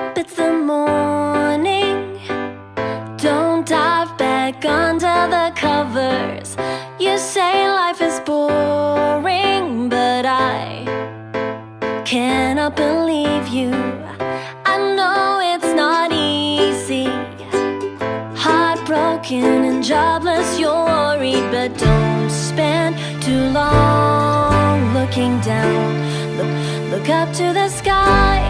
up, it's the morning. Don't dive back under the covers. You say life is boring, but I cannot believe you. I know it's not easy. Heartbroken and jobless, you're worried, but don't spend too long looking down. Look up to the sky.